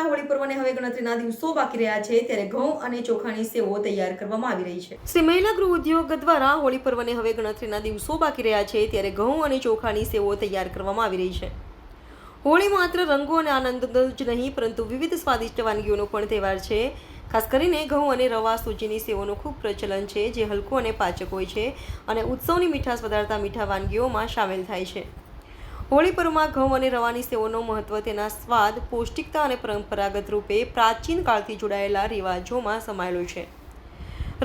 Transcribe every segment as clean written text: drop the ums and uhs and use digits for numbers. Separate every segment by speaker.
Speaker 1: હોળી પર્વને હવે ગણતરીના દિવસો બાકી રહ્યા છે ત્યારે ઘઉં અને ચોખાની સેવો તૈયાર કરવામાં આવી રહી છે। શ્રી મહિલા ગૃહ ઉદ્યોગ દ્વારા હોળી પર્વને હવે ગણતરીના દિવસો બાકી રહ્યા છે ત્યારે ઘઉં અને ચોખાની સેવો તૈયાર કરવામાં આવી રહી છે। હોળી માત્ર રંગો અને આનંદ જ નહીં પરંતુ વિવિધ સ્વાદિષ્ટ વાનગીઓનો પણ તહેવાર છે। ખાસ કરીને ઘઉં અને રવા સૂજીની સેવોનું ખૂબ પ્રચલન છે જે હલકું અને પાચક હોય છે અને ઉત્સવની મીઠાશ વધારતા મીઠા વાનગીઓમાં સામેલ થાય છે। હોળી પર્વમાં ઘઉં અને રવાની સેવોનું મહત્વ તેના સ્વાદ, પૌષ્ટિકતા અને પરંપરાગત રૂપે પ્રાચીન કાળથી જોડાયેલા રિવાજોમાં સમાયેલો છે।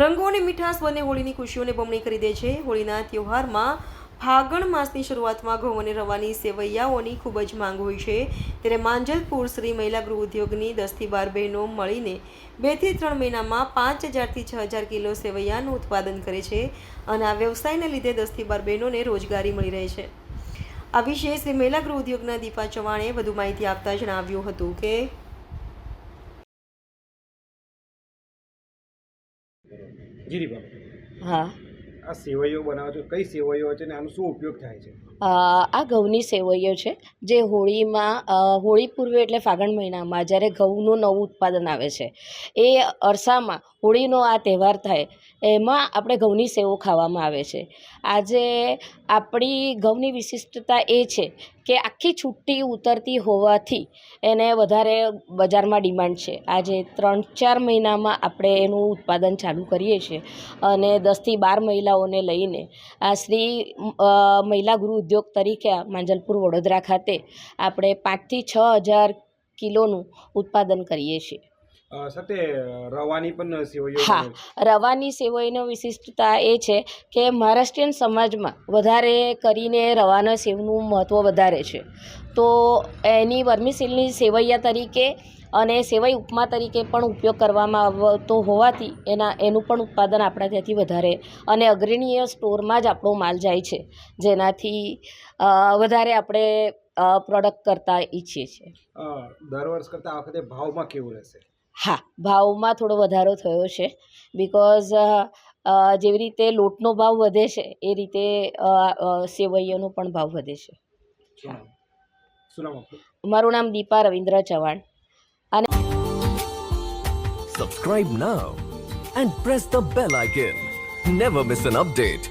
Speaker 1: રંગો અને મીઠાશ બંને હોળીની ખુશીઓને બમણી કરી દે છે। હોળીના તહેવારમાં ફાગણ માસની શરૂઆતમાં ઘઉં અને રવાની સેવૈયાઓની ખૂબ જ માંગ હોય છે ત્યારે માંજલપુર શ્રી મહિલા ગૃહ ઉદ્યોગની 10 થી 12 બહેનો મળીને 2 થી 3 મહિનામાં 5000 થી 6000 કિલો સેવૈયાનું ઉત્પાદન કરે છે અને આ વ્યવસાયને લીધે 10 થી 12 બહેનોને રોજગારી મળી રહે છે। આ વિશે શ્રી મહિલા ગૃહ ઉદ્યોગના દીપા ચવાણે વધુ માહિતી આપતા જણાવ્યું હતું કે
Speaker 2: હા,
Speaker 3: આ સેવૈયો બનાવો છો, કઈ સેવૈયો છે ને આનો શું ઉપયોગ થાય છે?
Speaker 2: આ ઘઉંની સેવૈયો છે જે હોળી પૂર્વે એટલે ફાગણ મહિનામાં જ્યારે ઘઉંનું નવું ઉત્પાદન આવે છે એ અરસામાં હોળીનો આ તહેવાર થાય એમાં આપણે ઘઉંની સેવો ખાવામાં આવે છે। આજે આપણી ઘઉંની વિશિષ્ટતા એ છે કે આખી છૂટી ઉતરતી હોવાથી એને વધારે બજારમાં ડિમાન્ડ છે। આજે 3-4 મહિનામાં આપણે એનું ઉત્પાદન ચાલુ કરીએ છીએ અને 10 થી 12 મહિલાઓને લઈને આ શ્રી મહિલા ગૃહ ઉદ્યોગ તરીકે માંજલપુર વડોદરા ખાતે આપણે 5 થી 6000 કિલોનું ઉત્પાદન કરીએ છીએ।
Speaker 3: સાથે રવાની પણ સેવૈયો
Speaker 2: હા, રવાની સેવઈનો વિશિષ્ટતા એ છે કે મહારાષ્ટ્રીયન સમાજમાં વધારે કરીને રવાના સેવનું મહત્ત્વ વધારે છે તો એની વર્મિસેલની સેવૈયા તરીકે અને સેવઈ ઉપમા તરીકે પણ ઉપયોગ કરવામાં આવતો હોવાથી એનું પણ ઉત્પાદન આપણા ત્યાંથી વધારે અને અગ્રણીય સ્ટોરમાં જ આપણો માલ જાય છે જેનાથી વધારે આપણે પ્રોડક્ટ કરતા ઈચ્છીએ છીએ।
Speaker 3: દર વર્ષ કરતાં આ વખતે ભાવમાં કેવું રહેશે?
Speaker 2: હા, ભાવમાં થોડો વધારો થયો છે બિકોઝ જેવી રીતે લોટનો ભાવ વધે છે એ રીતે સેવૈયાનો પણ ભાવ વધે છે।
Speaker 3: શું નામ આપનું?
Speaker 2: મારું નામ દીપા રવિન્દ્ર ચવાણ અને
Speaker 4: Subscribe now and press the bell icon. Never miss an update.